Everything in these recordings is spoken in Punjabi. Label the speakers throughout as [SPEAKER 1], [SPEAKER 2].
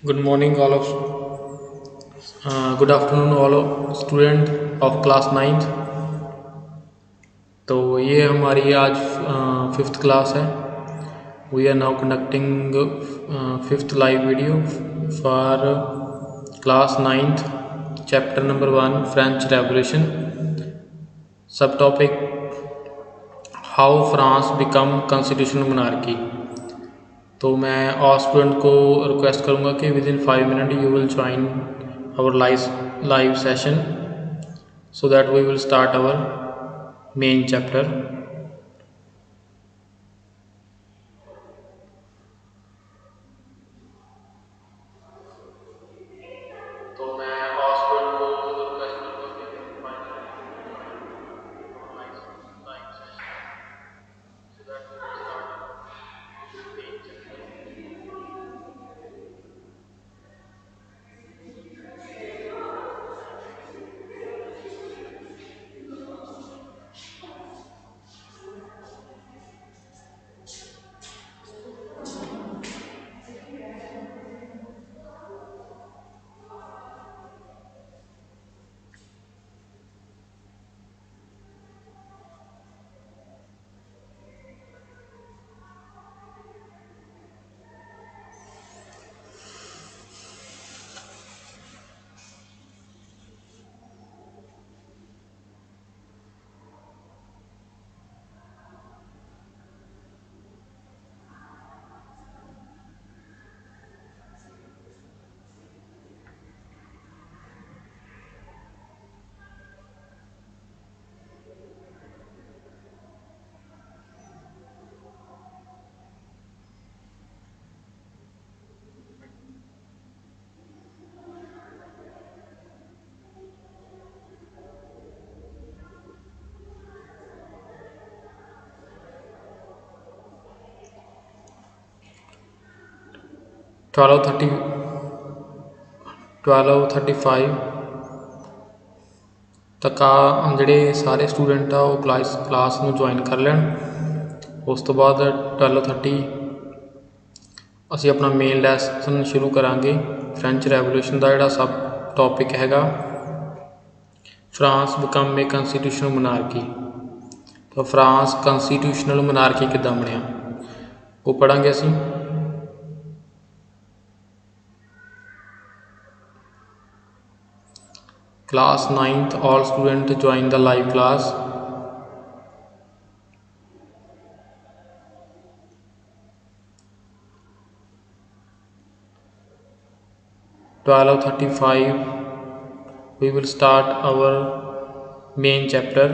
[SPEAKER 1] Good morning, all of. Good afternoon, all of student of class ninth. तो ये हमारी आज फिफ्थ क्लास है। We are now conducting fifth live video for class ninth, chapter number 1, French Revolution. Subtopic how France become constitutional monarchy. तो मैं ऑल स्टूडेंट को रिक्वेस्ट करूँगा कि within 5 minute you will join our live session so that we will start our main chapter. तो मैं हॉस्पिटल को रिक्वेस्ट करूंगा कि so that we will start our main chapter. 12:35 तक ਜਿਹੜੇ ਸਾਰੇ ਸਟੂਡੈਂਟ ਆ ਉਹ ਕਲਾਸ ਨੂੰ ਜੁਆਇਨ ਕਰ ਲੈਣ। ਉਸ ਤੋਂ ਬਾਅਦ 12:30 ਅਸੀਂ ਆਪਣਾ ਮੇਨ ਲੈਸਨ ਸ਼ੁਰੂ ਕਰਾਂਗੇ। ਫ੍ਰੈਂਚ ਰੈਵੋਲੂਸ਼ਨ ਦਾ ਜਿਹੜਾ ਸਬ ਟੌਪਿਕ ਹੈਗਾ ਫਰਾਂਸ ਬਿਕਮ ਏ ਕੰਸਟੀਟਿਊਸ਼ਨਲ ਮੋਨਾਰਕੀ। ਤਾਂ ਫਰਾਂਸ ਕੰਸਟੀਟਿਊਸ਼ਨਲ ਮੋਨਾਰਕੀ ਕਿੱਦਾਂ ਬਣਿਆ ਉਹ ਪੜ੍ਹਾਂਗੇ ਅਸੀਂ। Class 9th, all students join the live class. (12:35) we will start our main chapter.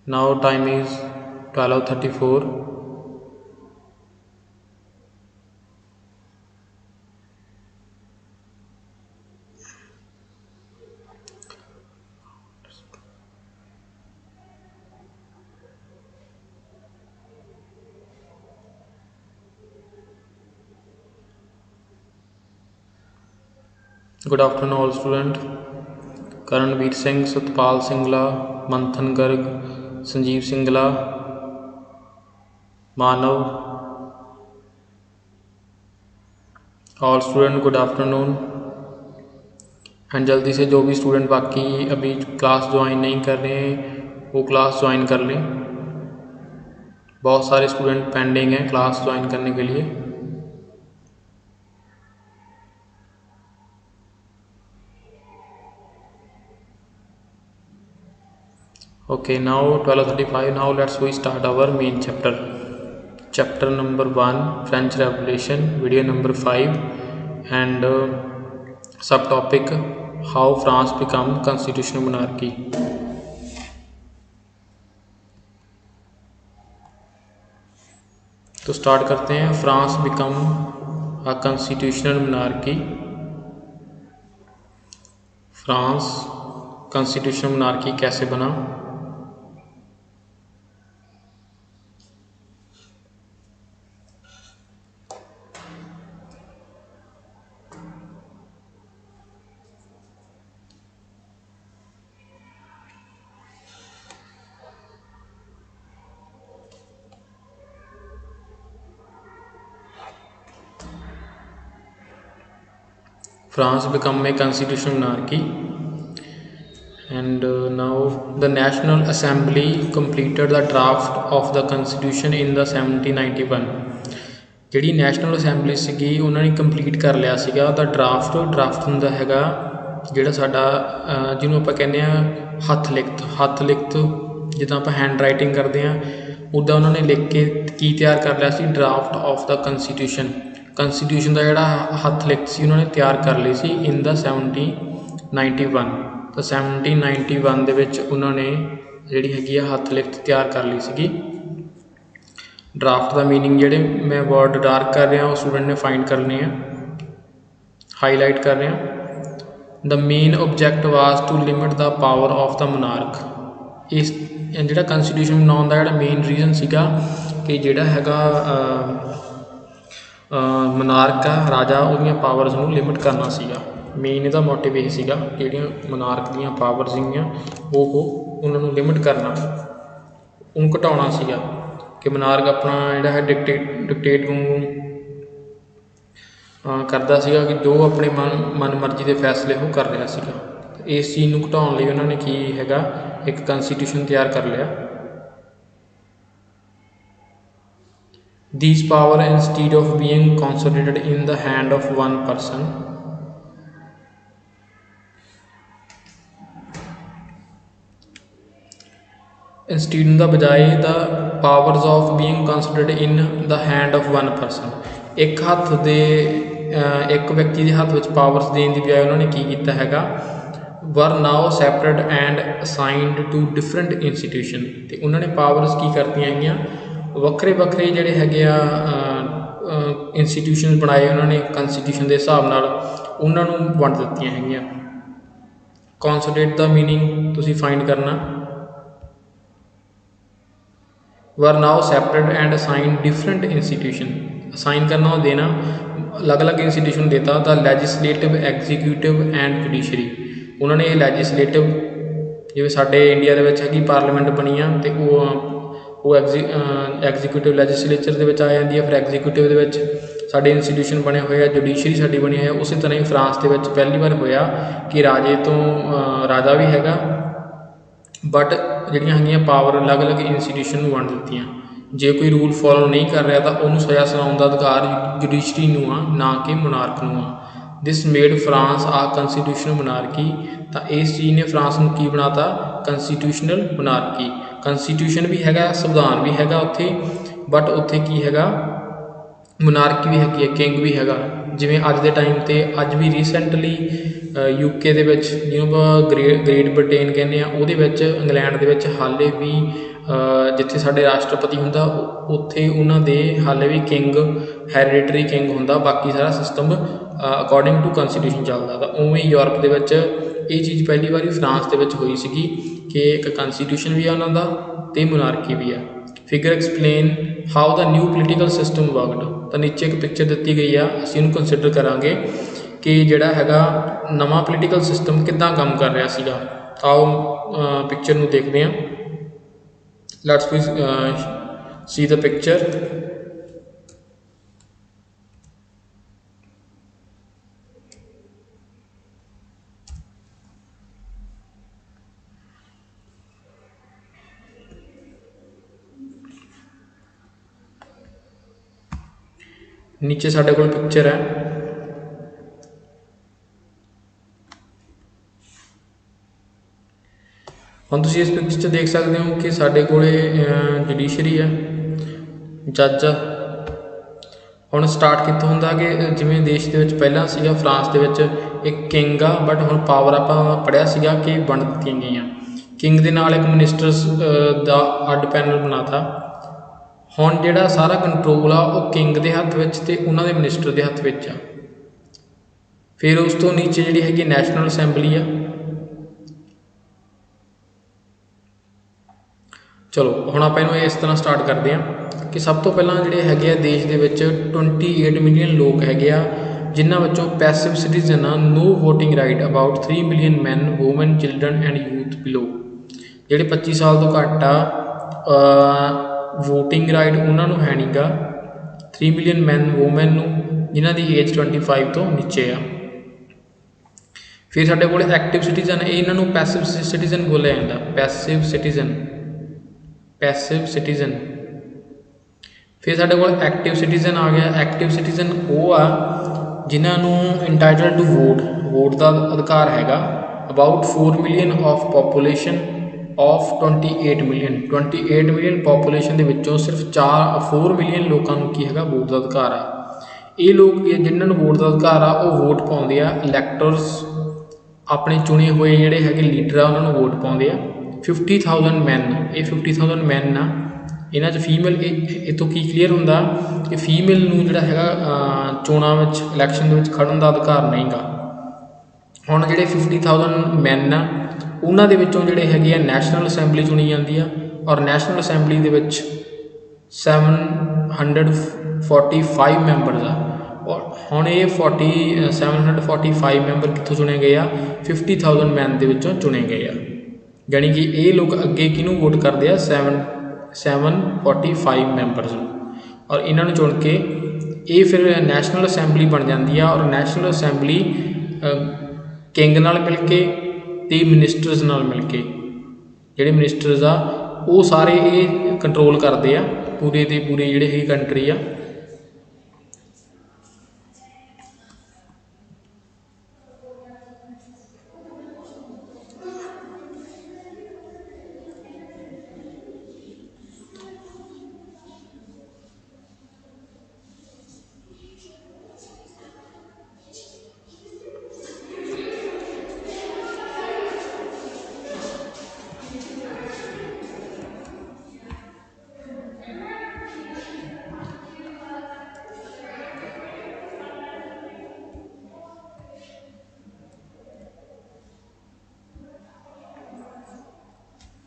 [SPEAKER 1] Now time is 12:34. Good afternoon, all students. Karanveer Singh, Satpal Singla, Manthan Garg, Sanjeev Singla, Manav. All students, good afternoon. And जल्दी से जो भी स्टूडेंट बाकी अभी क्लास ज्वाइन नहीं कर रहे हैं वो क्लास ज्वाइन कर लें। बहुत सारे स्टूडेंट पेंडिंग हैं क्लास ज्वाइन करने के लिए। Okay, now 12:35. Now let's we start our main chapter. Chapter number 1, French Revolution, video number 5, and subtopic how France become constitutional monarchy. तो स्टार्ट करते हैं। France become a constitutional monarchy. France constitutional monarchy कैसे बना? France become a constitutional monarchy. And now the National Assembly completed the draft of the constitution in the 1791. ਜਿਹੜੀ ਨੈਸ਼ਨਲ ਅਸੈਂਬਲੀ ਸੀਗੀ ਉਹਨਾਂ ਨੇ ਕੰਪਲੀਟ ਕਰ ਲਿਆ ਸੀਗਾ ਉਹਦਾ ਡਰਾਫਟ ਹੁੰਦਾ ਹੈਗਾ ਜਿਹੜਾ ਸਾਡਾ ਜਿਹਨੂੰ ਆਪਾਂ ਕਹਿੰਦੇ ਹਾਂ ਹੱਥ ਲਿਖਤ ਜਿੱਦਾਂ ਆਪਾਂ ਹੈਂਡ ਰਾਈਟਿੰਗ ਕਰਦੇ ਹਾਂ ਉੱਦਾਂ ਉਹਨਾਂ ਨੇ ਲਿਖ ਕੇ ਕੀ ਤਿਆਰ ਕਰ ਲਿਆ ਸੀ ਡਰਾਫਟ ਆਫ ਦਾ ਕੰਸਟੀਟਿਊਸ਼ਨ ਦਾ ਜਿਹੜਾ ਹੱਥ ਲਿਖਤ ਸੀ ਉਹਨਾਂ ਨੇ ਤਿਆਰ ਕਰ ਲਈ ਸੀ ਇਨ ਦਾ 1791 ਤਾਂ 1791 ਦੇ ਵਿੱਚ ਉਹਨਾਂ ਨੇ ਜਿਹੜੀ ਹੈਗੀ ਆ ਹੱਥ ਲਿਖਤ ਤਿਆਰ ਕਰ ਲਈ ਸੀਗੀ ਡਰਾਫਟ ਦਾ ਮੀਨਿੰਗ ਜਿਹੜੇ ਮੈਂ ਵਰਡ ਡਾਰਕ ਕਰ ਰਿਹਾ ਉਹ ਸਟੂਡੈਂਟ ਨੇ ਫਾਈਂਡ ਕਰਨੇ ਆ ਹਾਈਲਾਈਟ ਕਰ ਰਿਹਾ the main object was to limit the power of the monarch ਇਸ ਜਿਹੜਾ ਕੰਸਟੀਟਿਊਸ਼ਨ ਬਣਾਉਣ ਦਾ ਜਿਹੜਾ ਮੇਨ ਰੀਜ਼ਨ ਸੀਗਾ ਕਿ ਜਿਹੜਾ ਹੈਗਾ ਮੋਨਾਰਕ ਆ ਰਾਜਾ ਉਹਦੀਆਂ ਪਾਵਰਸ ਨੂੰ ਲਿਮਿਟ ਕਰਨਾ ਸੀਗਾ ਮੇਨ ਇਹਦਾ ਮੋਟਿਵ ਇਹ ਸੀਗਾ ਜਿਹੜੀਆਂ ਮੋਨਾਰਕ ਦੀਆਂ ਪਾਵਰ ਸੀਗੀਆਂ ਉਹ ਉਹਨਾਂ ਨੂੰ ਲਿਮਿਟ ਕਰਨਾ ਉਹਨੂੰ ਘਟਾਉਣਾ ਸੀਗਾ ਕਿ ਮੋਨਾਰਕ ਆਪਣਾ ਜਿਹੜਾ ਹੈ ਡਿਕਟੇਟ ਨੂੰ ਕਰਦਾ ਸੀਗਾ ਕਿ ਜੋ ਆਪਣੇ ਮਨ ਮਰਜ਼ੀ ਦੇ ਫੈਸਲੇ ਉਹ ਕਰ ਰਿਹਾ ਸੀਗਾ ਇਸ ਚੀਜ਼ ਨੂੰ ਘਟਾਉਣ ਲਈ ਉਹਨਾਂ ਨੇ ਕੀ ਹੈਗਾ ਇੱਕ ਕੰਸਟੀਟਿਊਸ਼ਨ ਤਿਆਰ ਕਰ ਲਿਆ these power instead of being concentrated in the hand of one person instead ਦਾ ਬਜਾਏ the powers of being concentrated in the hand of one person ਇੱਕ ਵਿਅਕਤੀ ਦੇ ਹੱਥ ਵਿੱਚ ਪਾਵਰਸ ਦੇਣ ਦੀ ਬਜਾਏ ਉਹਨਾਂ ਨੇ ਕੀ ਕੀਤਾ ਹੈਗਾ were now separate and assigned to different institution ਤੇ ਉਹਨਾਂ ਨੇ ਪਾਵਰਸ ਕੀ ਕਰਤੀਆਂ ਹੈਗੀਆਂ ਵੱਖਰੇ ਜਿਹੜੇ ਹੈਗੇ ਆ ਇੰਸਟੀਟਿਊਸ਼ਨ ਬਣਾਏ ਉਹਨਾਂ ਨੇ ਕੰਸਟੀਟਿਊਸ਼ਨ ਦੇ ਹਿਸਾਬ ਨਾਲ ਉਹਨਾਂ ਨੂੰ ਵੰਡ ਦਿੱਤੀਆਂ ਹੈਗੀਆਂ ਕੌਨਸੋਲੀਡੇਟ ਦਾ ਮੀਨਿੰਗ ਤੁਸੀਂ ਫਾਈਂਡ ਕਰਨਾ were now separate and assigned different institution assign ਕਰਨਾ ਉਹ ਦੇਣਾ ਅਲੱਗ ਇੰਸਟੀਟਿਊਸ਼ਨ ਦੇਤਾ ਦਾ ਲੈਜਿਸਲੇਟਿਵ ਐਗਜ਼ੀਕਿਊਟਿਵ ਐਂਡ ਜੁਡੀਸ਼ਰੀ ਉਹਨਾਂ ਨੇ ਇਹ ਲੈਜਿਸਲੇਟਿਵ ਜਿਵੇਂ ਸਾਡੇ ਇੰਡੀਆ ਦੇ ਵਿੱਚ ਹੈਗੀ ਪਾਰਲੀਮੈਂਟ ਬਣੀ ਆ ਅਤੇ ਉਹ ਐਗਜ਼ੀਕਿਊਟਿਵ ਲੈਜਿਸਲੇਚਰ ਦੇ ਵਿੱਚ ਆ ਜਾਂਦੀ ਹੈ ਫਿਰ ਐਗਜ਼ੀਕਿਊਟਿਵ ਦੇ ਵਿੱਚ ਸਾਡੇ ਇੰਸਟੀਟਿਊਸ਼ਨ ਬਣੇ ਹੋਏ ਆ ਜੁਡੀਸ਼ਰੀ ਸਾਡੀ ਬਣੀ ਹੋਈ ਆ ਉਸੇ ਤਰ੍ਹਾਂ ਹੀ ਫਰਾਂਸ ਦੇ ਵਿੱਚ ਪਹਿਲੀ ਵਾਰ ਹੋਇਆ ਕਿ ਰਾਜੇ ਤੋਂ ਰਾਜਾ ਵੀ ਹੈਗਾ ਬਟ ਜਿਹੜੀਆਂ ਹੈਗੀਆਂ ਪਾਵਰ ਅਲੱਗ ਇੰਸਟੀਟਿਊਸ਼ਨ ਨੂੰ ਵੰਡ ਦਿੱਤੀਆਂ ਜੇ ਕੋਈ ਰੂਲ ਫੋਲੋ ਨਹੀਂ ਕਰ ਰਿਹਾ ਤਾਂ ਉਹਨੂੰ ਸਜ਼ਾ ਸੁਣਾਉਣ ਦਾ ਅਧਿਕਾਰ ਜੁਡੀਸ਼ਰੀ ਨੂੰ ਆ ਨਾ ਕਿ ਮੋਨਾਰਕ ਨੂੰ ਆ ਦਿਸ ਮੇਡ ਫਰਾਂਸ ਆ ਕੰਸਟੀਟਿਊਸ਼ਨਲ ਮੋਨਾਰਕੀ ਤਾਂ ਇਸ ਚੀਜ਼ ਨੇ ਫਰਾਂਸ ਨੂੰ ਕੀ ਬਣਾਤਾ ਕੰਸਟੀਟਿਊਸ਼ਨਲ ਮੋਨਾਰਕੀ ਕੰਸਟੀਟਿਊਸ਼ਨ ਵੀ ਹੈਗਾ ਸੰਵਿਧਾਨ ਵੀ ਹੈਗਾ ਉੱਥੇ ਬਟ ਉੱਥੇ ਕੀ ਹੈਗਾ ਮੋਨਾਰਕੀ ਵੀ ਹੈਗੀ ਹੈ ਕਿੰਗ ਵੀ ਹੈਗਾ ਜਿਵੇਂ ਅੱਜ ਦੇ ਟਾਈਮ 'ਤੇ ਅੱਜ ਵੀ ਰੀਸੈਂਟਲੀ UK ਦੇ ਵਿੱਚ ਜਿਹਨੂੰ ਆਪਾਂ ਗ੍ਰੇਟ ਬ੍ਰਿਟੇਨ ਕਹਿੰਦੇ ਆ ਉਹਦੇ ਵਿੱਚ ਇੰਗਲੈਂਡ ਦੇ ਵਿੱਚ ਹਾਲੇ ਵੀ ਜਿੱਥੇ ਸਾਡੇ ਰਾਸ਼ਟਰਪਤੀ ਹੁੰਦਾ ਉੱਥੇ ਉਹਨਾਂ ਦੇ ਹਾਲੇ ਵੀ ਕਿੰਗ ਹੈਰੀਡੇਟਰੀ ਕਿੰਗ ਹੁੰਦਾ ਬਾਕੀ ਸਾਰਾ ਸਿਸਟਮ ਅਕੋਰਡਿੰਗ ਟੂ ਕੰਸਟੀਟਿਊਸ਼ਨ ਚੱਲਦਾ ਤਾਂ ਉਵੇਂ ਯੂਰਪ ਦੇ ਵਿੱਚ ਇਹ ਚੀਜ਼ ਪਹਿਲੀ ਵਾਰੀ ਫਰਾਂਸ ਦੇ ਵਿੱਚ ਹੋਈ ਸੀਗੀ ਕਿ ਇੱਕ ਕੰਸਟੀਟਿਊਸ਼ਨ ਵੀ ਆ ਉਹਨਾਂ ਦਾ ਅਤੇ ਮੋਨਾਰਕੀ ਵੀ ਆ figure explain how the new political system worked ਤਾਂ ਨੀਚੇ ਇੱਕ ਪਿਕਚਰ ਦਿੱਤੀ ਗਈ ਆ ਅਸੀਂ ਉਹਨੂੰ ਕੰਸੀਡਰ ਕਰਾਂਗੇ ਕਿ ਜਿਹੜਾ ਹੈਗਾ ਨਵਾਂ ਪੋਲੀਟੀਕਲ ਸਿਸਟਮ ਕਿੱਦਾਂ ਕੰਮ ਕਰ ਰਿਹਾ ਸੀਗਾ ਆਓ ਪਿਕਚਰ ਨੂੰ ਦੇਖਦੇ ਹਾਂ let's please C the picture नीचे साढ़े कोल पिक्चर है हम तुम इस पिक्चर च देख सकते हो कि साढ़े कोले जुडिशरी है जज हुण स्टार्ट कितों होंदा कि जिवें देश के पहला सीगा फ्रांस के एक किंग आ बट हुण पावर आपां पढ़िया सीगा कि वंड दित्तियां गईयां किंग दे नाल एक मिनिस्टर्स दा अड पैनल बनाता ਹੁਣ ਜਿਹੜਾ ਸਾਰਾ ਕੰਟਰੋਲ ਆ ਉਹ ਕਿੰਗ ਦੇ ਹੱਥ ਵਿੱਚ ਅਤੇ ਉਹਨਾਂ ਦੇ ਮਿਨਿਸਟਰ ਦੇ ਹੱਥ ਵਿੱਚ ਆ ਫਿਰ ਉਸ ਤੋਂ ਨੀਚੇ ਜਿਹੜੀ ਹੈਗੀ ਨੈਸ਼ਨਲ ਅਸੈਂਬਲੀ ਆ ਚਲੋ ਹੁਣ ਆਪਾਂ ਇਹਨੂੰ ਇਸ ਤਰ੍ਹਾਂ ਸਟਾਰਟ ਕਰਦੇ ਹਾਂ ਕਿ ਸਭ ਤੋਂ ਪਹਿਲਾਂ ਜਿਹੜੇ ਹੈਗੇ ਆ ਦੇਸ਼ ਦੇ ਵਿੱਚ 28 ਮਿਲੀਅਨ ਲੋਕ ਹੈਗੇ ਆ ਜਿਨ੍ਹਾਂ ਵਿੱਚੋਂ ਪੈਸਿਵ ਸਿਟੀਜ਼ਨ ਆ no voting right about 3 million man woman children and youth below ਜਿਹੜੇ 25 ਸਾਲ ਤੋਂ ਘੱਟ ਆ ਵੋਟਿੰਗ ਰਾਈਟ ਉਹਨਾਂ ਨੂੰ ਹੈ ਨਹੀਂ ਗਾ 3 ਮਿਲੀਅਨ ਮੈਨ ਵੂਮੈਨ ਨੂੰ ਜਿਨ੍ਹਾਂ ਦੀ ਏਜ 25 ਤੋਂ ਨੀਚੇ ਆ फिर साडे कोल एक्टिव सिटीजन, इन्हों पैसिव सिटीजन बोलिया जाता, पैसिव सिटीजन। फिर साडे कोल एक्टिव सिटीजन आ गया। एक्टिव सिटीजन वो आ जिन्होंने इंटाइटल टू वोट का अधिकार हैगा। About 4 million of population of 28 million population के विचों सिर्फ 4 मिलियन लोगों को की हैगा वोट का अधिकार है। ये लोग जिन्होंने वोट का अधिकार आ वो वोट पाते हैं, इलैक्टर्स अपने चुने हुए जोड़े है लीडर आ उन्होंने वोट पाते हैं। 50,000 मैन, ये 50,000 मैन आ, इन्हां च फीमेल इतों की क्लीयर होंदा कि फीमेल नूं जिहड़ा हैगा चोणां विच इलैक्शन दे विच खड़न का अधिकार नहीं गा। हुण जिहड़े 50,000 मैन आ उन्हां दे विचों जिहड़े हैगे आ नैशनल असैंबली चुनी जाती है और नैशनल असैंबली दे विच 745 मैंबरस आ। और हुण ये 745 मैंबर कित्थों चुने गए आ, 50,000 मैन दे विचों चुने गए आ। यानी कि ये लोग अगे किहनूं वोट करते हैं, 745 मैंबरस और इन्होंने चुन के ये फिर नैशनल असैंबली बन जाती है। और नैशनल असैंबली किंग नाल मिल के ते मिनिस्टर्स नाल मिल के जिहड़े मिनिस्टर्स आ वो सारे ये कंट्रोल करते हैं पूरे के पूरे जिहड़े है कंट्री आ।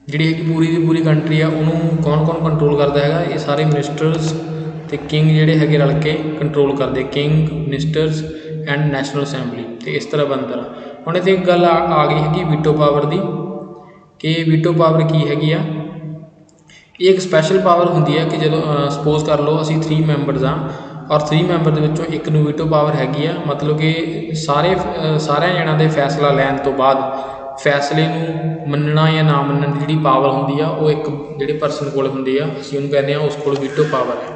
[SPEAKER 1] जिहड़ी है पूरी की पूरी कंट्री आ उन्होंने कौन कौन कंट्रोल करता है, ये सारे मिनिस्टर्स ते किंग जिहड़े है रल के कंट्रोल करते, king ministers and national assembly. तो इस तरह बनता रहा। हुण इत्थे एक गल आ गई है वीटो पावर की, कि वीटो पावर की हैगी आ। ये एक स्पैशल पावर होंदी है कि जो सपोज कर लो असी 3 मैंबरस हाँ और 3 मैंबर के विचों एक नूं वीटो पावर हैगी आ, मतलब कि सारे जणिਆਂ के फैसला लैन तो बाद फैसले नूं मनना या ना मनन की जिहड़ी पावर होंदी आ वो एक जिहड़े परसन कोल होंदी आ, असीं उहनूं कहने आ उस कोल वीटो पावर है।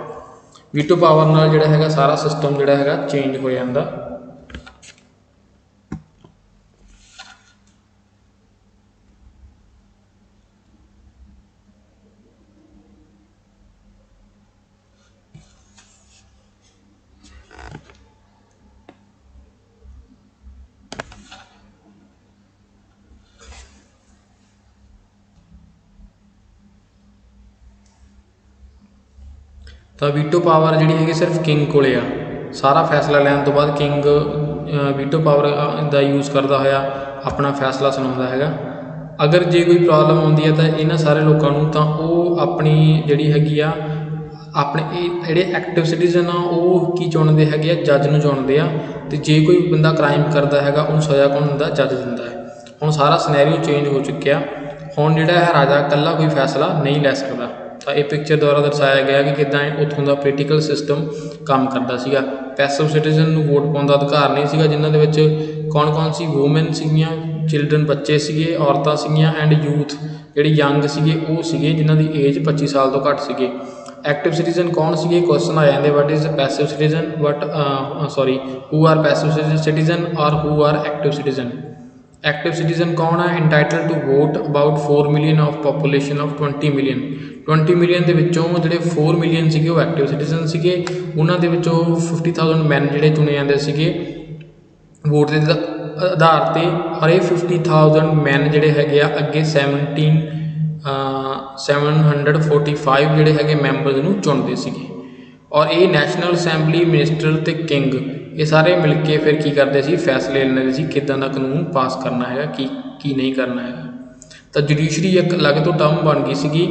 [SPEAKER 1] वीटो पावर नाल जिहड़ा हैगा सारा सिस्टम जिहड़ा हैगा चेंज हो जांदा। तो वीटो पावर जी है सिर्फ किंग को आ, सारा फैसला लैन तो बाद किंग वीटो पावर का यूज़ करता होया अपना फैसला सुनाता है। अगर जे कोई प्रॉब्लम आती है तो इन्होंने सारे लोगों तो वो अपनी जी हैगी आ अपने जोड़े एक्टिव सिटीजन आ वो की चुनते है जज नूं चुनते आ। तो जे कोई बंदा क्राइम करता है उन्होंने सज़ा कौन दिंदा, जज दिंदा है। हुण सारा सिनैरियो चेंज हो चुकिया, हुण जिहड़ा है राजा कल्ला कोई फैसला नहीं लै सकता। तो ये पिक्चर द्वारा दर्शाया गया कि किदां उत्थों का पोलीटिकल सिस्टम काम करता सीगा। पैसिव सिटीजन नूं वोट पाउण दा अधिकार नहीं सीगा, जिन्हां दे विच कौन कौन सी वूमेन सीगियां, चिल्ड्रन बच्चे सीगे, औरतां सीगियां एंड यूथ जिहड़े यंग सीगे वो सीगे जिन्हां दी एज 25 साल तो घट सीगे। एक्टिव सिटीजन कौन सीगे, क्वेश्चन आ जाते what is passive citizen, who are passive citizen और who are active citizen. Active citizen कौन है, entitle to vote about 4 million of population of 20 million. 20 million के विचों जिहड़े 4 मिलियन सीगे वो एक्टिव सिटीजन सीगे, उन्हां दे विचों 50,000 मैन जिहड़े चुने जाते सीगे वोट के आधार पर। और ये 50,000 मैन जिहड़े हैगे आ अगे 745 जिहड़े हैगे मैंबरस नूं चुनते सीगे। और ये नैशनल असैंबली मिनिस्टर ते किंग ये सारे मिल के फिर की करते सी, फैसले लेंदे सी किदां दा कानून पास करना है की नहीं करना है। तो जुडिशरी एक अलग तो टर्म बन गई सी कि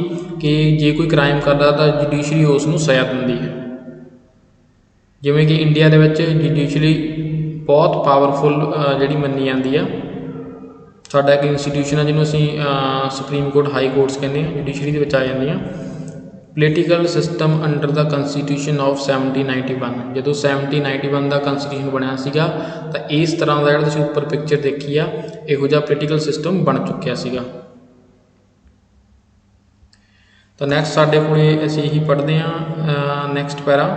[SPEAKER 1] जे कोई क्राइम करता तो जुडिशरी उसनूं सज़ा दिंदी है। जिवें कि इंडिया दे विच जुडिशरी बहुत पावरफुल जिहड़ी मन्नी जाती है। साडा एक इंस्टीट्यूशन है जिन्होंने असीं सुप्रीम कोर्ट हाई कोर्ट्स कहने जुडिशरी दे विच आ जांदियां। Political system under the constitution of 1791। ਜਦੋਂ 1791 ਦਾ ਕੰਸਟੀਟਿਊਸ਼ਨ ਬਣਿਆ ਸੀਗਾ ਤਾਂ ਇਸ ਤਰ੍ਹਾਂ ਦਾ ਜਿਹੜਾ ਤੁਸੀਂ ਉੱਪਰ ਪਿਕਚਰ ਦੇਖੀ ਆ ਇਹੋ ਜਿਹਾ ਪੋਲੀਟੀਕਲ ਸਿਸਟਮ ਬਣ ਚੁੱਕਿਆ ਸੀਗਾ। ਤਾਂ ਨੈਕਸਟ ਸਾਡੇ ਕੋਲੇ ਅਸੀਂ ਇਹੀ ਪੜ੍ਹਦੇ ਹਾਂ ਨੈਕਸਟ ਪੈਰਾ।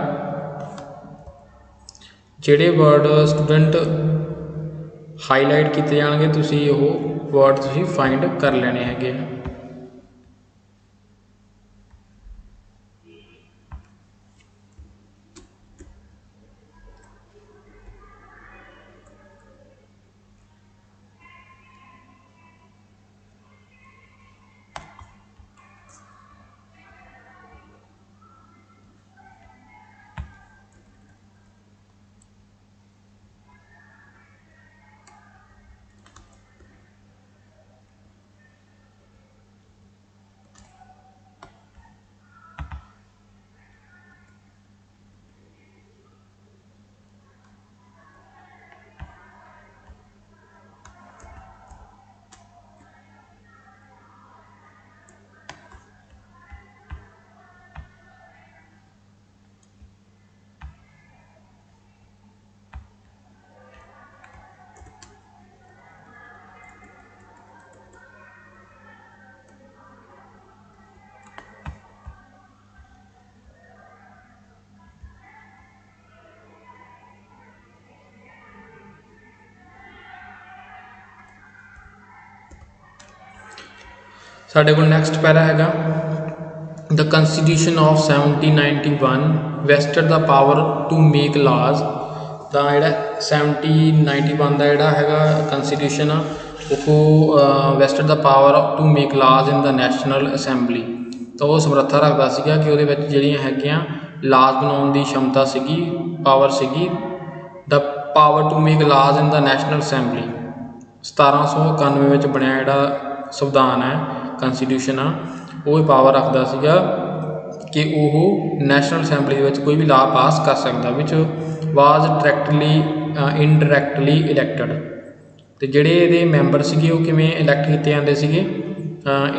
[SPEAKER 1] ਜਿਹੜੇ ਵਰਡ ਸਟੂਡੈਂਟ ਹਾਈਲਾਈਟ ਕੀਤੇ ਜਾਣਗੇ ਤੁਸੀਂ ਉਹ ਵਰਡ ਤੁਸੀਂ ਫਾਈਂਡ ਕਰ ਲੈਣੇ ਹੈਗੇ ਆ। ਸਾਡੇ ਕੋਲ ਨੈਕਸਟ ਪੈਰਾ ਹੈਗਾ the constitution of 1791 vested the power to make laws. ਤਾਂ ਜਿਹੜਾ 1791 ਦਾ ਜਿਹੜਾ ਹੈਗਾ ਕੰਸਟੀਟਿਊਸ਼ਨ ਆ ਉਹ vested the power to make laws in the national Assembly. ਤਾਂ ਉਹ ਸਮਰੱਥਾ ਰੱਖਦਾ ਸੀਗਾ ਕਿ ਉਹਦੇ ਵਿੱਚ ਜਿਹੜੀਆਂ ਹੈਗੀਆਂ ਲਾਜ਼ ਬਣਾਉਣ ਦੀ ਸ਼ਮਤਾ ਸੀਗੀ, ਪਾਵਰ ਸੀਗੀ। The power to make laws in the national assembly 1791 ਵਿੱਚ ਬਣਿਆ ਜਿਹੜਾ ਸੰਵਿਧਾਨ ਹੈ ਕੰਸਟੀਟਿਊਸ਼ਨ ਆ ਉਹ ਪਾਵਰ ਰੱਖਦਾ ਸੀਗਾ ਕਿ ਉਹ ਨੈਸ਼ਨਲ ਅਸੈਂਬਲੀ ਦੇ ਵਿੱਚ ਕੋਈ ਵੀ ਲਾਅ ਪਾਸ ਕਰ ਸਕਦਾ ਵਿੱਚ ਵਾਜ਼ ਡਾਇਰੈਕਟਲੀ ਇਨਡਾਇਰੈਕਟਲੀ ਇਲੈਕਟਡ। ਅਤੇ ਜਿਹੜੇ ਇਹਦੇ ਮੈਂਬਰ ਸੀਗੇ ਉਹ ਕਿਵੇਂ ਇਲੈਕਟ ਕੀਤੇ ਜਾਂਦੇ ਸੀਗੇ,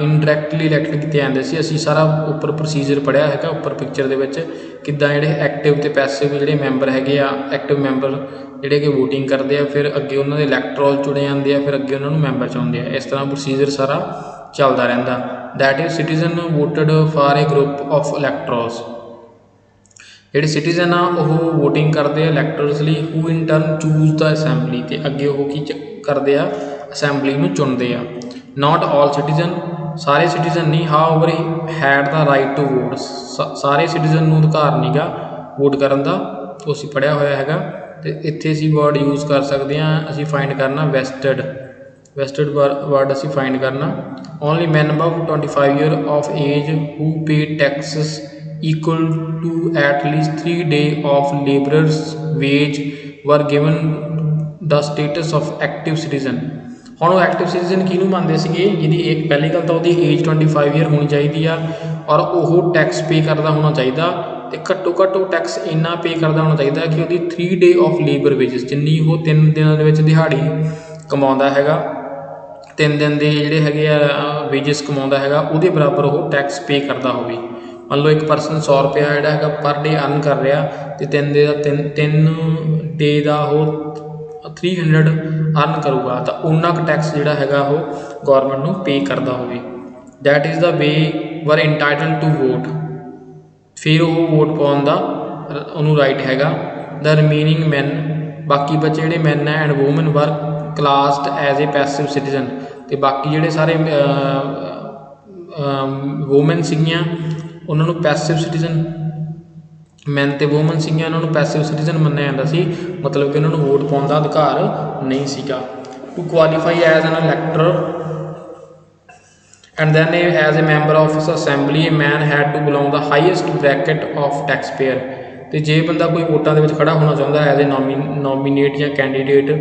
[SPEAKER 1] ਇਨਡਾਇਰੈਕਟਲੀ ਇਲੈਕਟ ਕੀਤੇ ਜਾਂਦੇ ਸੀ। ਅਸੀਂ ਸਾਰਾ ਉੱਪਰ ਪ੍ਰੋਸੀਜਰ ਪੜ੍ਹਿਆ ਹੈਗਾ ਉੱਪਰ ਪਿਕਚਰ ਦੇ ਵਿੱਚ ਕਿੱਦਾਂ ਜਿਹੜੇ ਐਕਟਿਵ ਅਤੇ ਪੈਸਿਵ ਜਿਹੜੇ ਮੈਂਬਰ ਹੈਗੇ ਆ, ਐਕਟਿਵ ਮੈਂਬਰ ਜਿਹੜੇ ਕਿ ਵੋਟਿੰਗ ਕਰਦੇ ਆ, ਫਿਰ ਅੱਗੇ ਉਹਨਾਂ ਦੇ ਇਲੈਕਟਰੋਲ ਚੁਣੇ ਜਾਂਦੇ ਆ, ਫਿਰ ਅੱਗੇ ਉਹਨਾਂ ਨੂੰ ਮੈਂਬਰ ਚੁਣਦੇ ਆ। ਇਸ ਤਰ੍ਹਾਂ ਪ੍ਰੋਸੀਜਰ ਸਾਰਾ ਚੱਲਦਾ ਰਹਿੰਦਾ। That is citizen voted for a group of electors. ਜਿਹੜੇ ਸਿਟੀਜ਼ਨ ਆ ਉਹ ਵੋਟਿੰਗ ਕਰਦੇ ਆ ਇਲੈਕਟਰਸ ਲਈ, who in turn choose the assembly. ਅਤੇ ਅੱਗੇ ਉਹ ਕੀ ਕਰਦੇ ਆ, ਅਸੈਂਬਲੀ ਨੂੰ ਚੁਣਦੇ ਆ। ਨਾਟ ਆਲ ਸਿਟੀਜ਼ਨ, ਸਾਰੇ ਸਿਟੀਜ਼ਨ ਨਹੀਂ। However had the right to vote, ਸਾਰੇ ਸਿਟੀਜ਼ਨ ਨੂੰ ਅਧਿਕਾਰ ਨਹੀਂ ਗਾ ਵੋਟ ਕਰਨ ਦਾ। ਉਹ ਅਸੀਂ ਪੜ੍ਹਿਆ ਹੋਇਆ ਹੈਗਾ। ਅਤੇ ਇੱਥੇ ਅਸੀਂ ਵਰਡ ਯੂਜ਼ ਕਰ ਸਕਦੇ ਹਾਂ, ਅਸੀਂ ਫਾਈਂਡ ਕਰਨਾ ਵੈਸਟਡ। ਵੈਸਟਡ ਵਰਡ ਅਸੀਂ ਫਾਈਂਡ ਕਰਨਾ। Only man above 25 year of age who pay Texas equal to at least 3 days of laborer's wage were given the status of active citizen। ਹੁਣ ਉਹ ਐਕਟਿਵ ਸਿਟੀਜ਼ਨ ਕਿਹਨੂੰ ਮੰਨਦੇ ਸੀਗੇ, ਜਿਹਦੀ ਇੱਕ ਪਹਿਲੀ ਗੱਲ ਤਾਂ ਉਹਦੀ ਏਜ 25 ਈਅਰ ਹੋਣੀ ਚਾਹੀਦੀ ਆ ਔਰ ਉਹ ਟੈਕਸ ਪੇ ਕਰਦਾ ਹੋਣਾ ਚਾਹੀਦਾ। ਅਤੇ ਘੱਟੋ ਘੱਟ ਉਹ ਟੈਕਸ ਇੰਨਾ ਪੇ ਕਰਦਾ ਹੋਣਾ ਚਾਹੀਦਾ ਕਿ ਉਹਦੀ 3 ਡੇ ਆਫ ਲੇਬਰ ਵੇਜਸ, ਜਿੰਨੀ ਉਹ 3 ਦਿਨਾਂ ਦੇ ਵਿੱਚ ਦਿਹਾੜੀ ਕਮਾਉਂਦਾ ਹੈਗਾ, 3 ਦਿਨ ਦੇ ਜਿਹੜੇ ਹੈਗੇ ਆ ਵੇਜਸ ਕਮਾਉਂਦਾ ਹੈਗਾ, ਉਹਦੇ ਬਰਾਬਰ ਉਹ ਟੈਕਸ ਪੇ ਕਰਦਾ ਹੋਵੇ। ਮੰਨ ਲਓ ਇੱਕ ਪਰਸਨ 100 ਰੁਪਇਆ ਜਿਹੜਾ ਹੈਗਾ ਪਰ ਡੇ ਅਰਨ ਕਰ ਰਿਹਾ ਅਤੇ 3 ਡੇ ਦਾ ਉਹ 300 ਅਰਨ ਕਰੂਗਾ, ਤਾਂ ਉਨਾ ਕੁ ਟੈਕਸ ਜਿਹੜਾ ਹੈਗਾ ਉਹ ਗੌਰਮੈਂਟ ਨੂੰ ਪੇ ਕਰਦਾ ਹੋਵੇ। ਦੈਟ ਇਜ਼ ਦਾ ਵੇ ਵਰ ਇੰਟਾਈਟਲ ਟੂ ਵੋਟ, ਫਿਰ ਉਹ ਵੋਟ ਪਾਉਣ ਦਾ ਉਹਨੂੰ ਰਾਈਟ ਹੈਗਾ। ਦ ਰਿਮੇਨਿੰਗ ਮੈਨ, ਬਾਕੀ ਬੱਚੇ ਜਿਹੜੇ ਮੈਨ ਹੈ ਐਂਡ ਵੂਮਨ ਵਰ ਕਲਾਸਡ ਐਜ਼ ਏ ਪੈਸਿਵ ਸਿਟੀਜ਼ਨ। ਅਤੇ ਬਾਕੀ ਜਿਹੜੇ ਸਾਰੇ ਵੂਮਨ ਸੀਗੀਆਂ ਉਹਨਾਂ ਨੂੰ ਪੈਸਿਵ ਸਿਟੀਜ਼ਨ, ਮੈਨ ਅਤੇ ਵੂਮਨ ਸੀਗੀਆਂ ਉਹਨਾਂ ਨੂੰ ਪੈਸਿਵ ਸਿਟੀਜ਼ਨ ਮੰਨਿਆ ਜਾਂਦਾ ਸੀ, ਮਤਲਬ ਕਿ ਉਹਨਾਂ ਨੂੰ ਵੋਟ ਪਾਉਣ ਦਾ ਅਧਿਕਾਰ ਨਹੀਂ ਸੀਗਾ। To qualify as an elector and then as a member of assembly a man had to belong the highest bracket of tax payer. ਅਤੇ ਜੇ ਬੰਦਾ ਕੋਈ ਵੋਟਾਂ ਦੇ ਵਿੱਚ ਖੜ੍ਹਾ ਹੋਣਾ ਚਾਹੁੰਦਾ ਐਜ਼ ਏ ਨੋਮੀਨੇਟ ਜਾਂ candidate,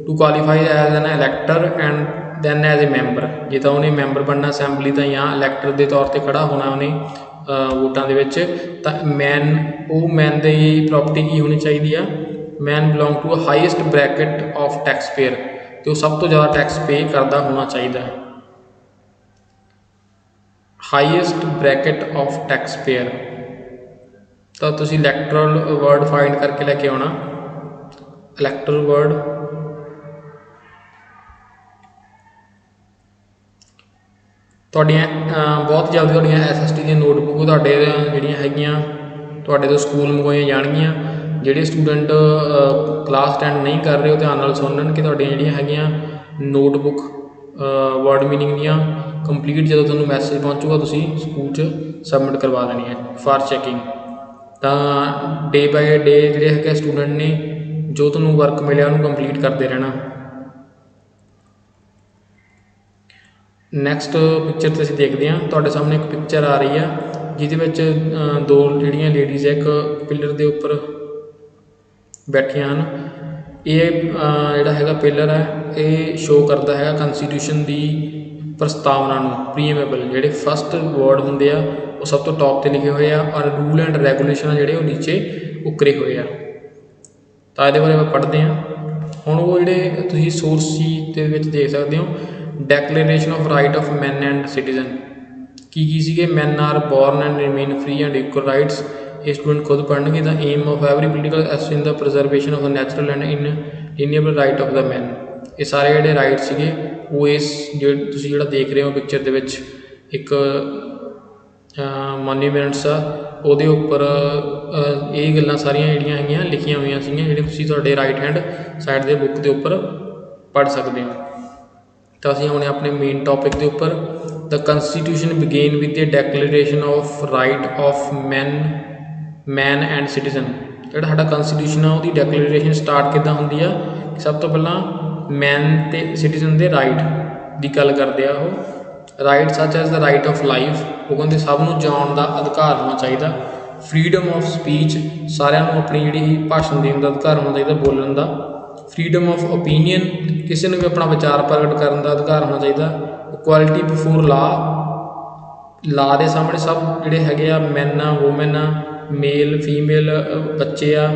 [SPEAKER 1] to qualify as an elector and then as a member, ਜੇ ਤਾਂ ਉਹਨੇ ਮੈਂਬਰ ਬਣਨਾ ਅਸੈਂਬਲੀ ਦਾ ਜਾਂ ਇਲੈਕਟਰ ਦੇ ਤੌਰ 'ਤੇ ਖੜ੍ਹਾ ਹੋਣਾ ਉਹਨੇ ਵੋਟਾਂ ਦੇ ਵਿੱਚ, ਤਾਂ ਮੈਨ ਦੀ ਪ੍ਰੋਪਰਟੀ ਕੀ ਹੋਣੀ ਚਾਹੀਦੀ ਆ, man belong to highest bracket of tax payer, ਅਤੇ ਉਹ ਸਭ ਤੋਂ ਜ਼ਿਆਦਾ ਟੈਕਸ ਪੇ ਕਰਦਾ ਹੋਣਾ ਚਾਹੀਦਾ ਹੈ। Highest bracket of tax payer. तो तुसी इलैक्टोरल वर्ड फाइंड करके लेके आना। इलैक्टोरल वर्ड तुहाडियां बहुत जल्दी तुहाडियां SST दी नोटबुक तुहाडे जिहड़ियां हैगियां तुहाडे तो स्कूल मंगवाइयां जाणगियां। ਜਿਹੜੇ स्टूडेंट क्लास अटेंड नहीं कर रहे हो ध्यान नाल सुनन कि तुहाडियां जिहड़ियां हैगियां नोटबुक वर्ड मीनिंग दियां कंप्लीट जो तुहानूं मैसेज पहुँचूगा तुसी स्कूल च सबमिट करवा देनी है फॉर चैकिंग। तो डे बाय डे जिहड़े है स्टूडेंट ने जो तुहानूं वर्क मिलिਆ ਉਹਨੂੰ कंप्लीट करते रहना। नैक्सट पिक्चर तो असीं देखते हैं तुहाडे सामने एक पिक्चर आ रही है जिहदे दो जिहड़ियां लेडीज़ है एक पिलर के उपर बैठिया हैं। ये जिहड़ा हैगा पिलर है ये शो करता है कॉन्स्टिट्यूशन की प्रस्तावना प्रीएमेबल जिहड़े फस्ट वर्ड होंदे आ वो सब तो टॉप पर लिखे हुए हैं और रूल एंड रैगूलेशन जिहड़े वो नीचे उकरे हुए हैं। तो ये बारे में पढ़ते हैं हुण। वो जिहड़े तुसीं सोर्स शीट दे विच देख सकते हो declaration of right of man and citizen की सीगे man are born and remain free and equal rights. ये स्टूडेंट खुद पढ़नगे। The aim of every political as in the preservation of the natural and inalienable right of the man. ये सारे जिहड़े राइट सीगे वो इस जिहड़ा देख रहे हो पिक्चर दे विच एक मॉन्यूमेंट्स आ ਉਹਦੇ ਉੱਪਰ ਇਹ ਗੱਲਾਂ ਸਾਰੀਆਂ ਜਿਹੜੀਆਂ ਹੈਗੀਆਂ ਲਿਖੀਆਂ ਹੋਈਆਂ ਸੀਗੀਆਂ ਜਿਹੜੇ ਤੁਸੀਂ ਤੁਹਾਡੇ ਰਾਈਟ ਹੈਂਡ ਸਾਈਡ ਦੇ ਬੁੱਕ ਦੇ ਉੱਪਰ ਪੜ੍ਹ ਸਕਦੇ ਹੋ। ਤਾਂ ਅਸੀਂ ਆਉਣੇ ਆਪਣੇ ਮੇਨ ਟੌਪਿਕ ਦੇ ਉੱਪਰ। The constitution began with the declaration of right of man and citizen. ਜਿਹੜਾ ਸਾਡਾ ਕੰਸਟੀਟਿਊਸ਼ਨ ਆ ਉਹਦੀ ਡੈਕਲੇਰੇਸ਼ਨ ਸਟਾਰਟ ਕਿੱਦਾਂ ਹੁੰਦੀ ਆ ਕਿ ਸਭ ਤੋਂ ਪਹਿਲਾਂ ਮੈਨ ਅਤੇ ਸਿਟੀਜ਼ਨ ਦੇ ਰਾਈਟ ਦੀ ਗੱਲ ਕਰਦੇ ਆ ਉਹ। ਰਾਈਟ ਸੱਚ as the right of life ਉਹ ਕਹਿੰਦੇ ਸਭ ਨੂੰ ਜਿਉਣ ਦਾ ਅਧਿਕਾਰ ਹੋਣਾ ਚਾਹੀਦਾ। ਫਰੀਡਮ ਆਫ ਸਪੀਚ ਸਾਰਿਆਂ ਨੂੰ ਆਪਣੀ ਜਿਹੜੀ ਭਾਸ਼ਣ ਦੇਣ ਦਾ ਅਧਿਕਾਰ ਹੋਣਾ ਚਾਹੀਦਾ ਬੋਲਣ ਦਾ। ਫਰੀਡਮ ਆਫ ਓਪੀਨੀਅਨ ਕਿਸੇ ਨੂੰ ਵੀ ਆਪਣਾ ਵਿਚਾਰ ਪ੍ਰਗਟ ਕਰਨ ਦਾ ਅਧਿਕਾਰ ਹੋਣਾ ਚਾਹੀਦਾ। ਇਕੁਐਲਿਟੀ ਬਿਫੋਰ ਲਾ ਦੇ ਸਾਹਮਣੇ ਸਭ ਜਿਹੜੇ ਹੈਗੇ ਆ ਮੈਨ ਆ ਵੂਮੈਨ ਆ ਮੇਲ ਫੀਮੇਲ ਬੱਚੇ ਆ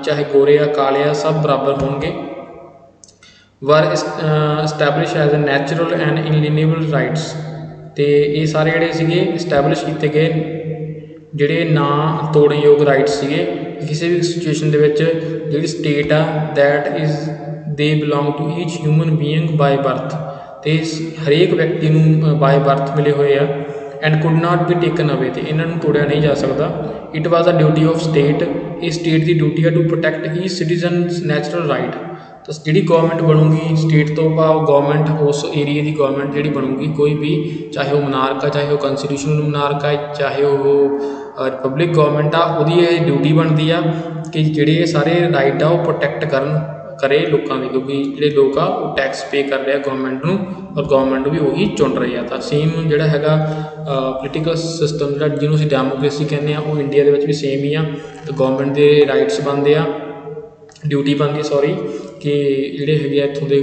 [SPEAKER 1] ਚਾਹੇ ਗੋਰੇ ਆ ਕਾਲੇ ਆ ਸਭ ਬਰਾਬਰ ਹੋਣਗੇ। Were establish as a natural and inalienable rights. तो ये सारे जिहड़े सीगे इस्टैबलिश किए गए जिहड़े ना तोड़नयोग राइट्स सीगे किसी भी सिचुएशन दे विच जिहड़ी स्टेट आ that is they belong to each human being by birth. तो हरेक व्यक्ति नूं बाय बर्थ मिले हुए आ and could not be taken away. तो इन्हां नूं तोड़िया नहीं जा सकता। It was a duty of state ये स्टेट की ड्यूटी है to protect each citizens natural right. तो जी गवर्नमेंट बनूगी स्टेट तो भाव गवर्नमेंट उस एरिए की गवर्नमेंट जी बनूगी कोई भी चाहे वह मनारक है चाहे वह कॉन्स्टिट्यूशनल मनारक है चाहे वह रिपब्लिक गवर्नमेंट आ वो ड्यूटी बनती है कि जोड़े सारे राइट आ वो प्रोटैक्ट करे लोगों की क्योंकि जोड़े लोग आ वो टैक्स पे कर रहे हैं गवर्नमेंट को और गवर्नमेंट भी वही चुन रही है। तो सेम जोड़ा है पोलीटिकल सिस्टम जो जिन्होंने डैमोक्रेसी कहने वो इंडिया के भी सेम ही आ। तो गवर्नमेंट के राइट्स बनते हैं ड्यूटी बनती सॉरी कि जोड़े है इतों के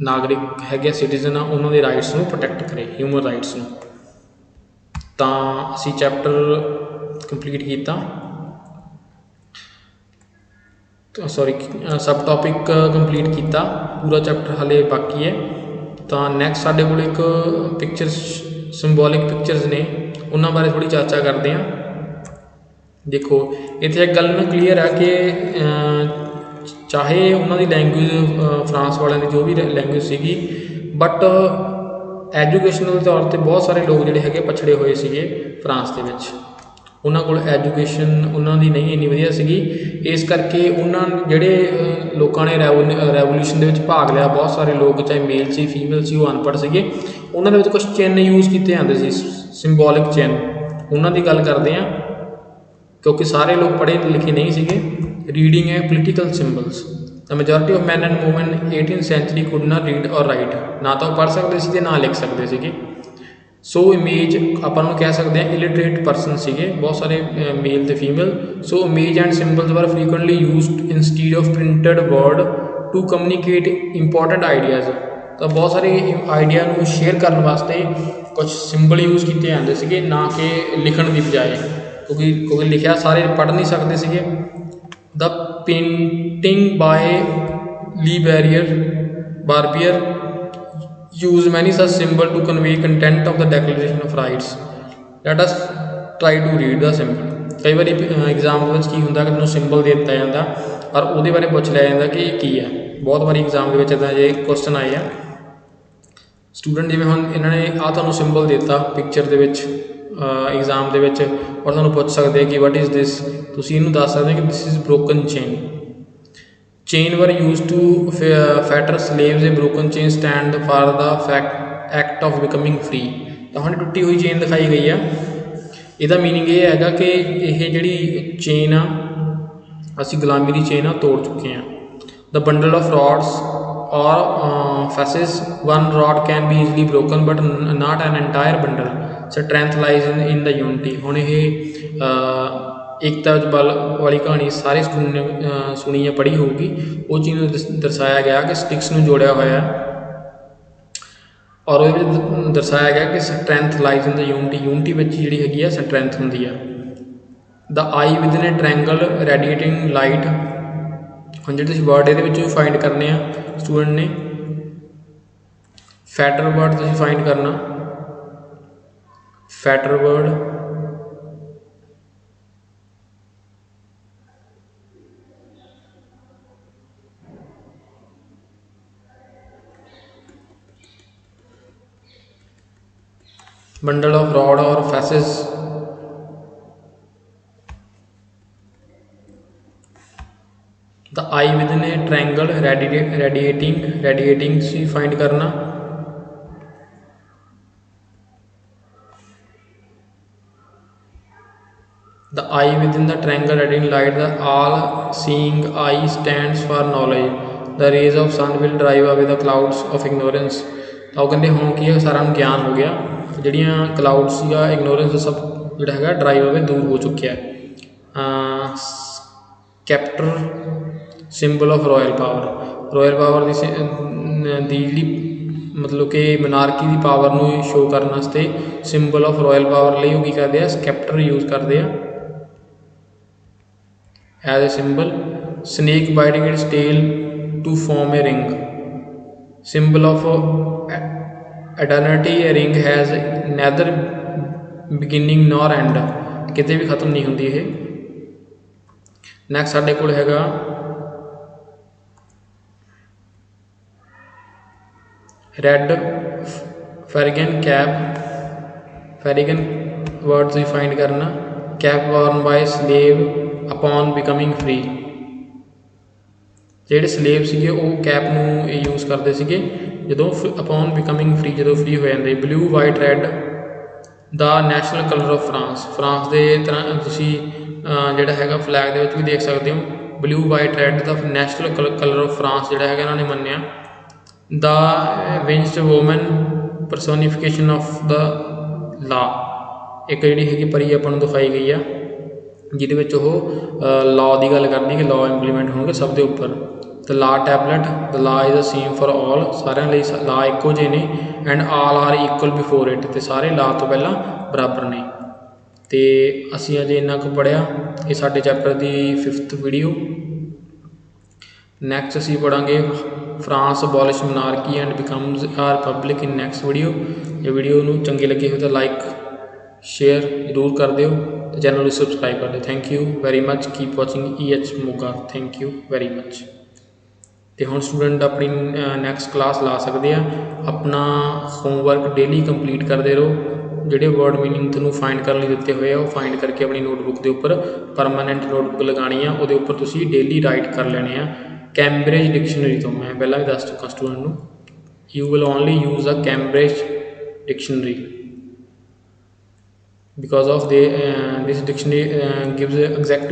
[SPEAKER 1] नागरिक है सिटीजन आ उन्होंने राइट्स को प्रोटैक्ट करे ह्यूमन राइट्स में। तो असी चैप्टर कंप्लीट किया तो सॉरी सब टॉपिक कंप्लीट किया पूरा चैप्टर हाले बाकी है। तो नैक्सट साढ़े को एक पिक्चर्स सिंबॉलिक पिक्चर्स ने उन्होंने बारे थोड़ी चर्चा करते हैं। देखो इतने एक गल ना क्लीयर है कि चाहे उन्होंने लैंगुएज फ्रांस वालों की जो भी लैंगुएज सी बट एजुकेशनल तौर पर बहुत सारे लोग जोड़े है पछड़े हुए थे फ्रांस के उन्होंने को एजुकेशन उन्होंने नहीं इन्नी वधिया सी इस करके उन्होंने जोड़े लोगों ने रैवोल्यूशन के भाग लिया बहुत सारे लोग चाहे मेल से फीमेल से वो अनपढ़ से उन्होंने कुछ चिन्ह यूज़ किए जाते थे सिंबॉलिक चिन्ह उन्होंने गल करते हैं क्योंकि सारे लोग पढ़े लिखे नहीं थे। रीडिंग है political symbols the majority of man and woman 18th century could not read और राइट ना तो पढ़ सकते थे ना लिख सकते थे। सो इमेज अपन कह सकते हैं इलिटरेट परसन से बहुत सारे मेल तो female. So image and symbols were frequently used instead of printed word to communicate important ideas. तो बहुत सारे आइडिया को शेयर करने वास्ते कुछ सिंबल यूज़ किए जाते थे ना कि लिखण की बजाय क्योंकि लिखा सारे पढ़ नहीं सकते थे। The painting by Le Barbier use many such symbol to convey content of the declaration of rights. Let us try to read the symbol. कई बार एग्जाम ਦੇ ਵਿੱਚ ਕੀ ਹੁੰਦਾ ਕਿ ਤੁਹਾਨੂੰ ਸਿੰਬਲ ਦੇ ਦਿੱਤਾ ਜਾਂਦਾ ਔਰ ਉਹਦੇ ਬਾਰੇ ਪੁੱਛ ਲਿਆ ਜਾਂਦਾ ਕਿ ਇਹ ਕੀ ਹੈ। ਬਹੁਤ ਵਾਰੀ ਐਗਜ਼ਾਮ ਦੇ ਵਿੱਚ ਇੱਦਾਂ ਜੇ ਕੁਐਸਚਨ ਆਏ ਆ ਸਟੂਡੈਂਟ, ਜਿਵੇਂ ਹੁਣ ਇਹਨਾਂ ਨੇ ਆਹ ਤੁਹਾਨੂੰ ਸਿੰਬਲ ਦੇ ਦਿੱਤਾ ਪਿਕਚਰ ਦੇ ਵਿੱਚ एग्जाम ਦੇ ਵਿੱਚ ਔਰ ਤੁਹਾਨੂੰ ਪੁੱਛ ਸਕਦੇ ਕਿ ਵਟ ਇਜ਼ ਦਿਸ, ਤੁਸੀਂ ਇਹਨੂੰ ਦੱਸ ਸਕਦੇ ਕਿ this is broken chain were used to fetter slaves। a broken chain stand for the act of becoming free। ਤਾਂ ਹੁਣ ਟੁੱਟੀ ਹੋਈ ਚੇਨ ਦਿਖਾਈ ਗਈ ਆ, ਇਹਦਾ ਮੀਨਿੰਗ ਇਹ ਹੈਗਾ ਕਿ ਇਹ ਜਿਹੜੀ ਚੇਨ ਆ ਅਸੀਂ ਗੁਲਾਮੀ ਦੀ ਚੇਨ ਆ ਤੋੜ ਚੁੱਕੇ ਹਾਂ। the bundle of rods or fasces, one rod can be easily broken but not an entire bundle। strength lies in the unity। ਹੁਣ ਇਹ एकता ਵਿੱਚ ਬਲ ਵਾਲੀ ਕਹਾਣੀ ਸਾਰੇ ਸਟੂਡੈਂਟ ਨੇ ਸੁਣੀ ਜਾਂ ਪੜ੍ਹੀ ਹੋਊਗੀ। ਉਹ ਚੀਜ਼ ਨੂੰ ਦਰਸਾਇਆ ਗਿਆ ਕਿ ਸਟਿਕਸ ਨੂੰ ਜੋੜਿਆ ਹੋਇਆ ਔਰ ਉਹਦੇ ਵਿੱਚ ਦਰਸਾਇਆ ਗਿਆ ਕਿ ਸਟਰੈਂਥ ਲਾਈਜ਼ ਇਨ ਦ ਯੂਨਿਟੀ ਵਿੱਚ ਜਿਹੜੀ ਹੈਗੀ ਆ ਸਟਰੈਂਥ ਹੁੰਦੀ ਆ। ਦ ਆਈ ਵਿਦਨ ਏ ਟ੍ਰਾਇੰਗਲ ਰੈਡੀਏਟਿੰਗ ਲਾਈਟ। ਹੁਣ ਜਿਹੜੇ ਤੁਸੀਂ ਵਰਡ ਇਹਦੇ ਵਿੱਚੋਂ ਫਾਈਂਡ ਕਰਨੇ ਆ ਸਟੂਡੈਂਟ ਨੇ, ਫੈਟਰ ਵਰਡ ਤੁਸੀਂ ਫਾਈਂਡ ਕਰਨਾ, ਫੈਟਰ word bundle of rod or fasces, the eye within a triangle radiating see find करना, the eye within the triangle radiating light, the all seeing eye stands for knowledge। the rays of sun will drive away the clouds of ignorance। ਤਾਂ ਉਹ ਕਹਿੰਦੇ ਹੁਣ ਕੀ ਹੈ, ਸਾਰਿਆਂ ਨੂੰ ਗਿਆਨ ਹੋ ਗਿਆ, ਜਿਹੜੀਆਂ ਕਲਾਊਡ ਸੀਗਾ ਇਗਨੋਰੈਂਸ ਸਭ ਜਿਹੜਾ ਹੈਗਾ ਡਰਾਈਵ ਅਵੇ ਦੂਰ ਹੋ ਚੁੱਕਿਆ। ਕੈਪਟਰ ਸਿੰਬਲ ਆਫ ਰਾਇਲ ਪਾਵਰ ਦੀ ਜਿਹੜੀ ਮਤਲਬ ਕਿ ਮਨਾਰਕੀ ਦੀ ਪਾਵਰ ਨੂੰ ਸ਼ੋ ਕਰਨ ਵਾਸਤੇ ਸਿੰਬਲ ਆਫ ਰਾਇਲ ਪਾਵਰ ਲਈ ਉਹ ਕੀ ਕਰਦੇ ਆ, ਸਕੈਪਟਰ ਯੂਜ਼ ਕਰਦੇ ਆ as a symbol. Snake biting its tail to form a ring, symbol of eternity. A ring has neither beginning nor end, ਕਿਤੇ ਵੀ ਖ਼ਤਮ ਨਹੀਂ ਹੁੰਦੀ ਇਹ। ਨੈਕਸਟ ਸਾਡੇ ਕੋਲ ਹੈਗਾ red Phrygian cap. Phrygian word ਤੁਸੀਂ ਫਾਈਂਡ ਕਰਨਾ, cap worn by slave upon becoming free. ਜਿਹੜੇ ਸਲੇਵ ਸੀਗੇ ਉਹ ਕੈਪ ਨੂੰ ਇਹ ਯੂਜ਼ ਕਰਦੇ ਸੀਗੇ ਜਦੋਂ ਅਪੋਨ ਬਿਕਮਿੰਗ ਫਰੀ, ਜਦੋਂ ਫਰੀ ਹੋ ਜਾਂਦੇ। ਬਲੂ ਵਾਈਟ ਰੈੱਡ ਦਾ ਨੈਸ਼ਨਲ ਕਲਰ ਆਫ ਫਰਾਂਸ ਦੇ ਤਰ੍ਹਾਂ ਤੁਸੀਂ ਜਿਹੜਾ ਹੈਗਾ ਫਲੈਗ ਦੇ ਵਿੱਚ ਵੀ ਦੇਖ ਸਕਦੇ ਹੋ। ਬਲੂ ਵਾਈਟ ਰੈੱਡ ਦਾ ਨੈਸ਼ਨਲ ਕਲਰ ਆਫ ਫਰਾਂਸ ਜਿਹੜਾ ਹੈਗਾ ਇਹਨਾਂ ਨੇ ਮੰਨਿਆ। ਦਾ ਵਿੰਸਡ ਵੂਮਨ ਪਰਸੋਨੀਫਿਕੇਸ਼ਨ ਆਫ ਦਾ ਲਾ, ਇੱਕ ਜਿਹੜੀ ਹੈਗੀ ਪਰੀ ਆਪਾਂ ਨੂੰ ਦਿਖਾਈ ਗਈ ਆ ਜਿਹਦੇ ਵਿੱਚ ਉਹ ਲਾਅ ਦੀ ਗੱਲ ਕਰਦੀ ਕਿ ਲਾਅ ਇੰਪਲੀਮੈਂਟ ਹੋਣਗੇ ਸਭ ਦੇ ਉੱਪਰ। ਦ ਲਾ tablet, the law is a same for all, ਸਾਰਿਆਂ ਲਈ ਲਾ ਇੱਕੋ ਜਿਹੇ ਨੇ। And all are equal before it, ਅਤੇ ਸਾਰੇ ਲਾ ਤੋਂ ਪਹਿਲਾਂ ਬਰਾਬਰ ਨੇ। ਅਤੇ ਅਸੀਂ ਅਜੇ ਇੰਨਾ ਕੁ ਪੜ੍ਹਿਆ, ਇਹ ਸਾਡੇ ਚੈਪਟਰ ਦੀ 5th ਵੀਡੀਓ। ਨੈਕਸਟ ਅਸੀਂ ਪੜ੍ਹਾਂਗੇ ਫਰਾਂਸ ਅਬੋਲਿਸ਼ ਮਨਾਰਕੀ ਐਂਡ ਬਿਕਮਜ਼ ਆ ਰਿਪਬਲਿਕ ਇਨ ਨੈਕਸਟ ਵੀਡੀਓ। ਜੇ ਵੀਡੀਓ ਨੂੰ ਚੰਗੀ ਲੱਗੀ ਹੋਵੇ ਤਾਂ ਲਾਈਕ ਸ਼ੇਅਰ ਜ਼ਰੂਰ ਕਰ ਦਿਓ ਅਤੇ ਚੈਨਲ ਨੂੰ ਸਬਸਕ੍ਰਾਈਬ ਕਰ ਦਿਓ। Thank you very much, keep watching EH Moga. Thank you very much. ਅਤੇ ਹੁਣ ਸਟੂਡੈਂਟ ਆਪਣੀ ਨੈਕਸਟ ਕਲਾਸ ਲਾ ਸਕਦੇ ਆ। ਆਪਣਾ ਹੋਮਵਰਕ ਡੇਲੀ ਕੰਪਲੀਟ ਕਰਦੇ ਰਹੋ। ਜਿਹੜੇ ਵਰਡ ਮੀਨਿੰਗ ਤੁਹਾਨੂੰ ਫਾਈਂਡ ਕਰਨ ਲਈ ਦਿੱਤੇ ਹੋਏ ਆ ਉਹ ਫਾਈਂਡ ਕਰਕੇ ਆਪਣੀ ਨੋਟਬੁੱਕ ਦੇ ਉੱਪਰ ਪਰਮਾਨੈਂਟ ਨੋਟਬੁੱਕ ਲਗਾਉਣੀ ਆ, ਉਹਦੇ ਉੱਪਰ ਤੁਸੀਂ ਡੇਲੀ ਰਾਈਟ ਕਰ ਲੈਣੇ ਆ। ਕੈਂਬਰਿਜ ਡਿਕਸ਼ਨਰੀ ਤੋਂ ਮੈਂ ਪਹਿਲਾਂ ਵੀ ਦੱਸ ਚੁੱਕਾ ਸਟੂਡੈਂਟ ਨੂੰ, you will only use a Cambridge dictionary because of this dictionary gives exact